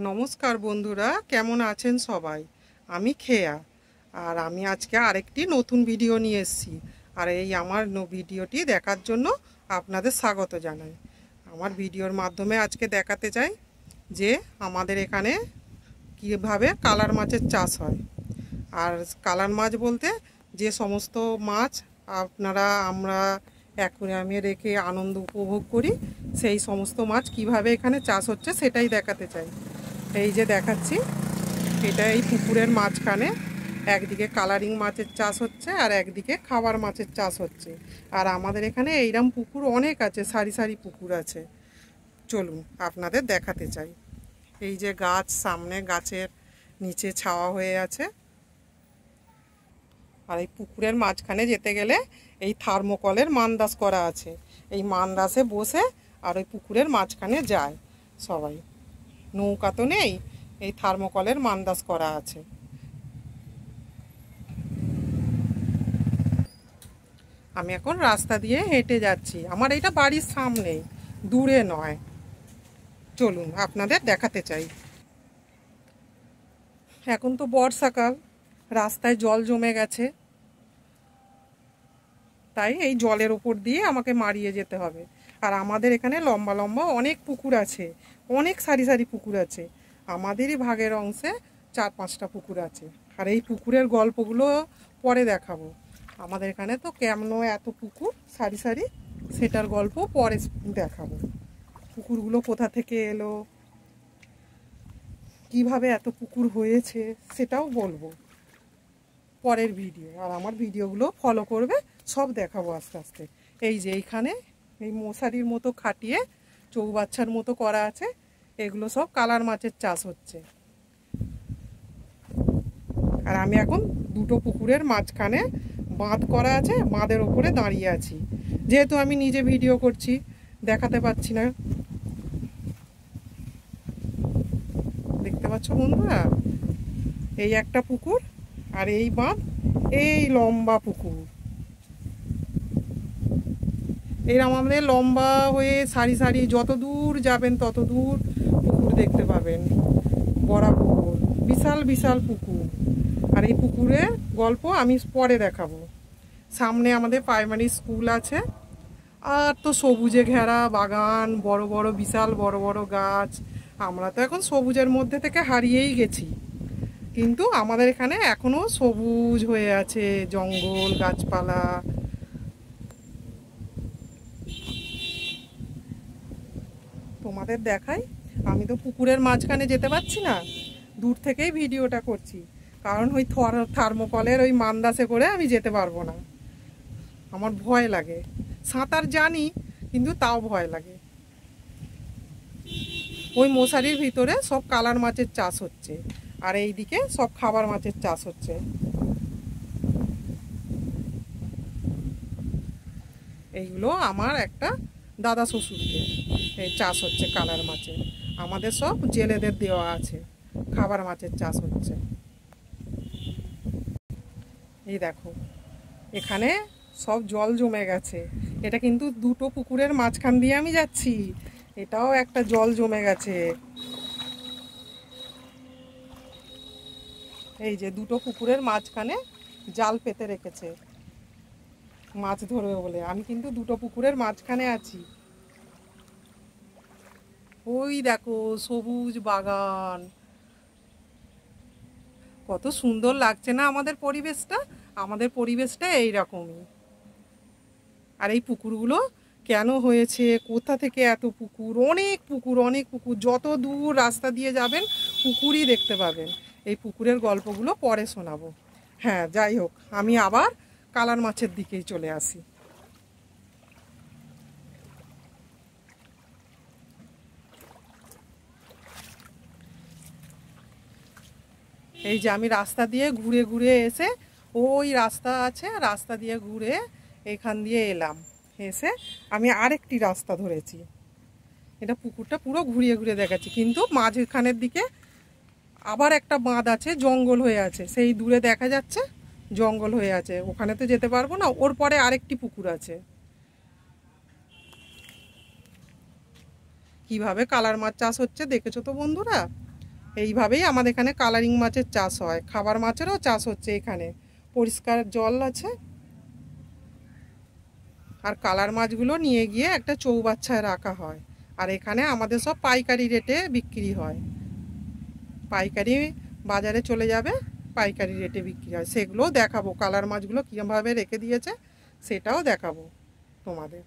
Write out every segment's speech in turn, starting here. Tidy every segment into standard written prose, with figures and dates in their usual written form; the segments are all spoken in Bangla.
নমস্কার বন্ধুরা, কেমন আছেন সবাই? আমি খেয়া, আর আমি আজকে আরেকটি নতুন ভিডিও নিয়ে এসেছি। আর এই আমার ভিডিওটি দেখার জন্য আপনাদের স্বাগত জানাই। আমার ভিডিওর মাধ্যমে আজকে দেখাতে চাই যে আমাদের এখানে কীভাবে কালার মাছের চাষ হয়। আর কালার মাছ বলতে যে সমস্ত মাছ আমরা অ্যাকুয়ারিয়ামে রেখে আনন্দ উপভোগ করি, সেই সমস্ত মাছ কিভাবে এখানে চাষ হচ্ছে সেটাই দেখাতে চাই। এই যে দেখাচ্ছি, এটা এই পুকুরের মাঝখানে একদিকে কালারিং মাছের চাষ হচ্ছে আর একদিকে খাবার মাছের চাষ হচ্ছে। আর আমাদের এখানে এইরকম পুকুর অনেক আছে, সারি সারি পুকুর আছে। চলুন আপনাদের দেখাতে চাই। এই যে গাছ, সামনে গাছের নিচে ছাওয়া হয়ে আছে। আর এই পুকুরের মাঝখানে যেতে গেলে এই থার্মোকলের মান্দাস করা আছে। এই মান্দাসে বসে আর ওই পুকুরের মাঝখানে যায় সবাই। নৌকা তো নেই, এই থার্মোকলের মান্দাস করা আছে। আমি এখন রাস্তা দিয়ে হেঁটে যাচ্ছি। আমার এটা বাড়ির সামনে, দূরে নয়। চলুন আপনাদের দেখাতে চাই। এখন তো বর্ষাকাল, রাস্তায় জল জমে গেছে, তাই এই জলের ওপর দিয়ে আমাকে মারিয়ে যেতে হবে। আর আমাদের এখানে লম্বা লম্বা অনেক পুকুর আছে, অনেক সারি সারি পুকুর আছে। আমাদেরই ভাগের অংশে 4-5টা পুকুর আছে। আর এই পুকুরের গল্পগুলো পরে দেখাবো। আমাদের এখানে তো কেমন এত পুকুর সারি সারি, সেটার গল্প পরে দেখাবো। পুকুরগুলো কোথা থেকে এলো, কিভাবে এত পুকুর হয়েছে, সেটাও বলবো পরের ভিডিও। আর আমার ভিডিওগুলো ফলো করবে, সব দেখাবো আস্তে আস্তে। এই যে এইখানে এই মশারির মতো খাটিয়ে চৌবাচ্চার মতো করা আছে, এগুলো সব কালার মাছের চাষ হচ্ছে। আর আমি এখন দুটো পুকুরের মাঝখানে বাঁধ করা আছে, বাঁধের ওপরে দাঁড়িয়ে আছি। যেহেতু আমি নিজে ভিডিও করছি, দেখাতে পাচ্ছি না। দেখতে পাচ্ছ বন্ধুরা, এই একটা পুকুর আর এই বাঁধ, এই লম্বা পুকুর। এরকম আমাদের লম্বা হয়ে সারি সারি যত দূর যাবেন তত দূর পুকুর দেখতে পাবেন। বড় পুকুর, বিশাল বিশাল পুকুর। আর এই পুকুরের গল্প আমি পরে দেখাবো। সামনে আমাদের প্রাইমারি স্কুল আছে, আর তো সবুজে ঘেরা বাগান, বড় বড় বিশাল বড় বড় গাছ। আমরা তো এখন সবুজের মধ্যে থেকে হারিয়েই গেছি, কিন্তু আমাদের এখানে এখনো সবুজ হয়ে আছে, জঙ্গল গাছপালা। তোমাদের দেখাই। আমি তো পুকুরের মাঝখানে যেতে পারছি না, দূর থেকেই ভিডিওটা করছি, কারণ ওই থার্মোকলের ওই মান্দাসে করে আমি যেতে পারবো না। আমার ভয় লাগে, সাঁতার জানি কিন্তু তাও ভয় লাগে। ওই মশারির ভিতরে সব কালার মাছের চাষ হচ্ছে, আর এইদিকে সব খাবার মাছের চাষ হচ্ছে। এইগুলো আমার একটা দাদা শ্বশুরকে এই চাষ হচ্ছে কালার মাছের। আমাদের সব জেলেদের দেওয়া আছে, খাবার মাছের চাষ হচ্ছে। এই দেখো, এখানে সব জল জমে গেছে। এটা কিন্তু দুটো পুকুরের মাঝখান দিয়ে আমি যাচ্ছি, এটাও একটা জল জমে গেছে। এই যে দুটো পুকুরের মাঝখানে জাল পেতে রেখেছে মাছ ধরবে বলে। আমি কিন্তু দুটো পুকুরের মাঝখানে আছি। ওই দেখো সবুজ বাগান, কত সুন্দর লাগছে না আমাদের পরিবেশটা? আমাদের পরিবেশটা এইরকমই। আর এই পুকুরগুলো কেন হয়েছে, কোথা থেকে এত পুকুর? অনেক পুকুর, অনেক পুকুর, যত দূর রাস্তা দিয়ে যাবেন পুকুরই দেখতে পাবেন। এই পুকুরের গল্পগুলো পরে শোনাবো। হ্যাঁ, যাই হোক, আমি আবার কালার মাছের দিকেই চলে আসি। এই যে আমি রাস্তা দিয়ে ঘুরে ঘুরে এসে, ওই রাস্তা আছে, রাস্তা দিয়ে ঘুরে এখান দিয়ে এলাম। এসে আমি আরেকটি রাস্তা ধরেছি। এটা পুকুরটা পুরো ঘুরিয়ে ঘুরিয়ে দেখাচ্ছি, কিন্তু মাঝখানের দিকে আবার একটা বাঁধ আছে, জঙ্গল হয়ে আছে। সেই দূরে দেখা যাচ্ছে জঙ্গল হয়ে আছে, ওখানে তো যেতে পারবো না। ওর পরে আরেকটি পুকুর আছে। কিভাবে কালার মাছ চাষ হচ্ছে দেখেছো তো বন্ধুরা? এইভাবেই আমাদের এখানে কালারিং মাছের চাষ হয়, খাবার মাছেরও চাষ হচ্ছে এখানে, পরিষ্কার জল আছে। আর কালার মাছগুলো নিয়ে গিয়ে একটা চৌবাচ্চায় রাখা হয়, আর এখানে আমাদের সব পাইকারি রেটে বিক্রি হয়, পাইকারি বাজারে চলে যাবে, পাইকারি রেটে বিক্রি হয়। সেগুলোও দেখাবো, কালার মাছগুলো কীভাবে রেখে দিয়েছে সেটাও দেখাবো তোমাদের।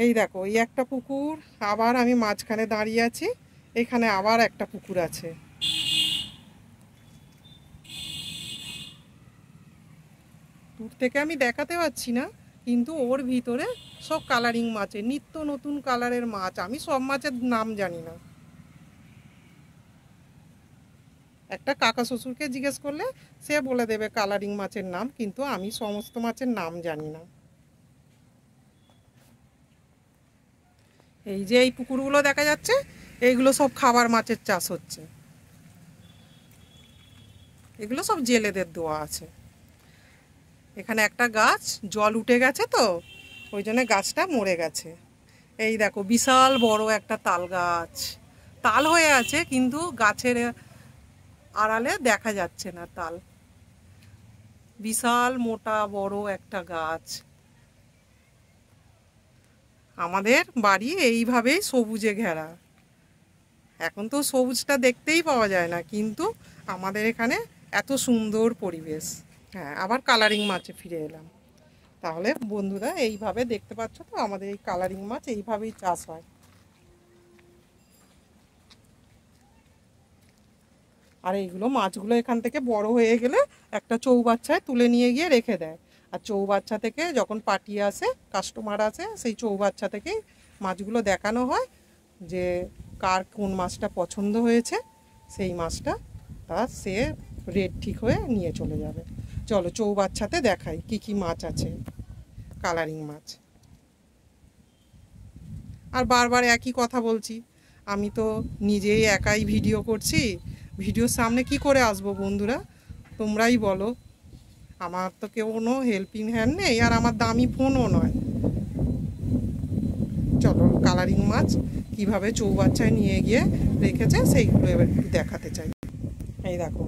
এই দেখো, এই একটা পুকুর, আবার আমি মাঝখানে দাঁড়িয়ে আছি, এখানে আবার একটা পুকুর আছে। দূর থেকে আমি দেখাতে পাচ্ছি না, কিন্তু ওর ভিতরে সব কালারিং মাছের নিত্য নতুন কালারের মাছ। আমি সব মাছের নাম জানি না, একটা কাকা শ্বশুরকে জিজ্ঞেস করলে সে বলে দেবে কালারিং মাছের নাম, কিন্তু আমি সমস্ত মাছের নাম জানি না। এই যে এই পুকুরগুলো দেখা যাচ্ছে, এইগুলো সব খাবার মাছের চাষ হচ্ছে, এগুলো সব জেলেদের দেওয়া আছে। এখানে একটা গাছ জল উঠে গেছে তো, ওই জন্য গাছটা মরে গেছে। এই দেখো বিশাল বড় একটা তাল গাছ, তাল হয়ে আছে কিন্তু গাছের আড়ালে দেখা যাচ্ছে না তাল। বিশাল মোটা বড় একটা গাছ। আমাদের বাড়ি এইভাবেই সবুজে ঘেরা। এখন তো সবুজটা দেখতেই পাওয়া যায় না, কিন্তু আমাদের এখানে এত সুন্দর পরিবেশ। হ্যাঁ, আবার কালারিং মাছে ফিরে এলাম। তাহলে বন্ধুরা এইভাবে দেখতে পাচ্ছ তো, আমাদের এই কালারিং মাছ এইভাবেই চাষ হয়। আর এইগুলো মাছগুলো এখান থেকে বড় হয়ে গেলে একটা চৌবাচ্চায় তুলে নিয়ে গিয়ে রেখে দেয়। আর চৌবাচ্চা থেকে যখন পার্টি আসে, কাস্টমার আসে, সেই চৌবাচ্চা থেকেই মাছগুলো দেখানো হয় যে কার কোন মাছটা পছন্দ হয়েছে, সেই মাছটা তার সে রেট ঠিক হয়ে নিয়ে চলে যাবে। চলো চৌবাচ্চাতে দেখাই কি কি মাছ আছে, কালারিং মাছ। আর বারবার একই কথা বলছি, আমি তো নিজেই একাই ভিডিও করছি, ভিডিওর সামনে কি করে আসবো বন্ধুরা, তোমরাই বলো। আমার তো কোনো হেল্পিং হ্যান্ড নেই, আর আমার দামি ফোনও নয়। চলো কালারিং মাছ কিভাবে চৌবাচ্চায় নিয়ে গিয়ে রেখেছে সেইগুলো এবার একটু দেখাতে চাই। এই দেখো,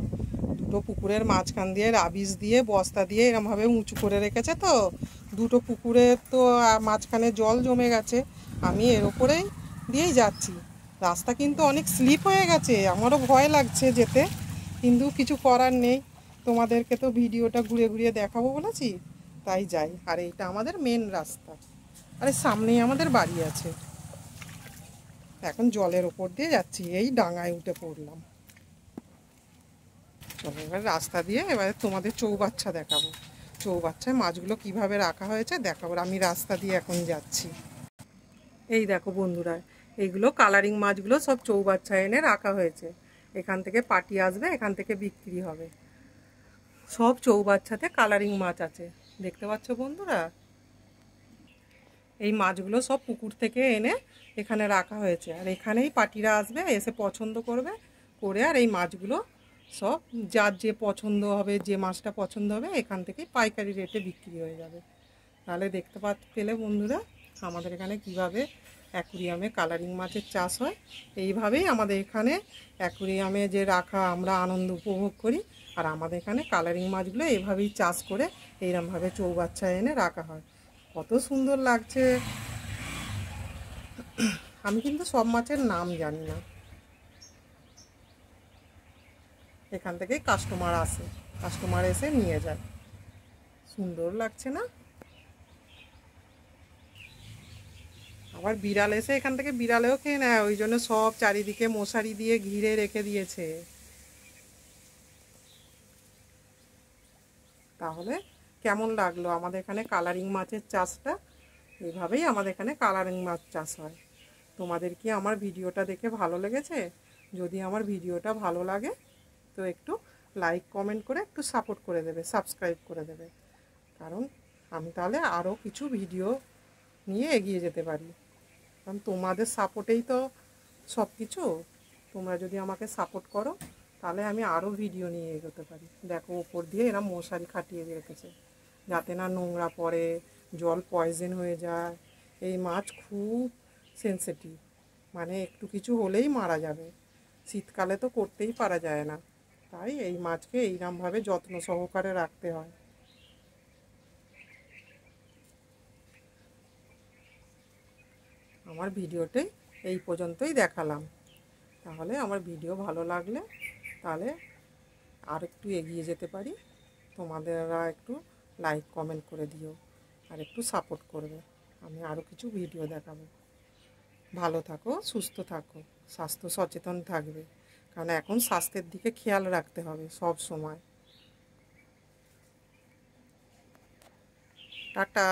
দুটো পুকুরের মাঝখান দিয়ে রাবিশ দিয়ে বস্তা দিয়ে এরমভাবে উঁচু করে রেখেছে তো, দুটো পুকুরে তো মাঝখানে জল জমে গেছে, আমি এর ওপরেই দিয়েই যাচ্ছি। রাস্তা কিন্তু অনেক স্লিপ হয়ে গেছে, আমারও ভয় লাগছে যেতে, কিন্তু কিছু করার নেই, তোমাদেরকে তো ভিডিওটা ঘুরে ঘুরিয়ে দেখাবো বলেছি, তাই যাই। আর এইটা আমাদের মেন রাস্তা, আরে সামনেই আমাদের বাড়ি আছে। এখন জলের ওপর দিয়ে যাচ্ছি, এই ডাঙায় উঠে পড়লাম। চলো এবার রাস্তা দিয়ে এবারে তোমাদের চৌবাচ্চা দেখাবো, চৌবাচ্চায় মাছগুলো কিভাবে রাখা হয়েছে দেখাবো। আমি রাস্তা দিয়ে এখন যাচ্ছি। এই দেখো বন্ধুরা, এইগুলো কালারিং মাছগুলো সব চৌবাচ্চায় এনে রাখা হয়েছে, এখান থেকে পার্টি আসবে, এখান থেকে বিক্রি হবে। সব চৌবাচ্চাতে কালারিং মাছ আছে, দেখতে পাচ্ছ বন্ধুরা। এই মাছগুলো সব পুকুর থেকে এনে এখানে রাখা হয়েছে, আর এখানেই পার্টিরা আসবে, এসে পছন্দ করবে করে, আর এই মাছগুলো সব যার যে পছন্দ হবে, যে মাছটা পছন্দ হবে, এখান থেকে পাইকারি রেটে বিক্রি হয়ে যাবে। তাহলে দেখতে পেলে বন্ধুরা আমাদের এখানে কিভাবে অ্যাকুরিয়ামে কালারিং মাছের চাষ হয়। এইভাবেই আমাদের এখানে অ্যাকুরিয়ামে যে রাখা আমরা আনন্দ উপভোগ করি, আর আমাদের এখানে কালারিং মাছগুলো এইভাবেই চাষ করে এইরকমভাবে চৌবাচ্চায় এনে রাখা হয়। কত সুন্দর লাগছে। আমি কিন্তু সব মাছের নাম জানি না, এখান থেকেই কাস্টমার আসে, কাস্টমার এসে নিয়ে যায়। সুন্দর লাগছে না? আবার বিড়াল এসে এখান থেকে বিড়ালেও খেয়ে নেয়, ওই জন্য সব চারিদিকে মশারি দিয়ে ঘিরে রেখে দিয়েছে। তাহলে কেমন লাগলো আমাদের এখানে কালারিং মাছের চাষটা? এইভাবেই আমাদের এখানে কালারিং মাছ চাষ হয়। তোমাদের কি আমার ভিডিওটা দেখে ভালো লেগেছে? যদি আমার ভিডিওটা ভালো লাগে তো একটু লাইক কমেন্ট করে একটু সাপোর্ট করে দেবে, সাবস্ক্রাইব করে দেবে, কারণ আমি তাহলে আরও কিছু ভিডিও নিয়ে এগিয়ে যেতে পারি। কারণ তোমাদের সাপোর্টেই তো সব কিছু। তোমরা যদি আমাকে সাপোর্ট করো তাহলে আমি আরও ভিডিও নিয়ে এগোতে পারি। দেখো ওপর দিয়ে এরা মশারি খাটিয়ে রেখেছে যাতে না নোংরা পড়ে, জল পয়জন হয়ে যায়। এই মাছ খুব সেনসিটিভ, মানে একটু কিছু হলেই মারা যাবে। শীতকালে তো করতেই পারা যায় না, তাই এই মাছকে এইরকমভাবে যত্ন সহকারে রাখতে হয়। আমার ভিডিওতে এই পর্যন্তই দেখালাম। তাহলে আমার ভিডিও ভালো লাগলে তাহলে আর একটু এগিয়ে যেতে পারি। তোমাদেরা একটু লাইক কমেন্ট করে দিও আর একটু সাপোর্ট করবে, আমি আরও কিছু ভিডিও দেখাবো। ভালো থাকো, সুস্থ থাকো, স্বাস্থ্য সচেতন থাকবে, কারণ এখন স্বাস্থ্যের দিকে খেয়াল রাখতে হবে সব সময়। টাটা।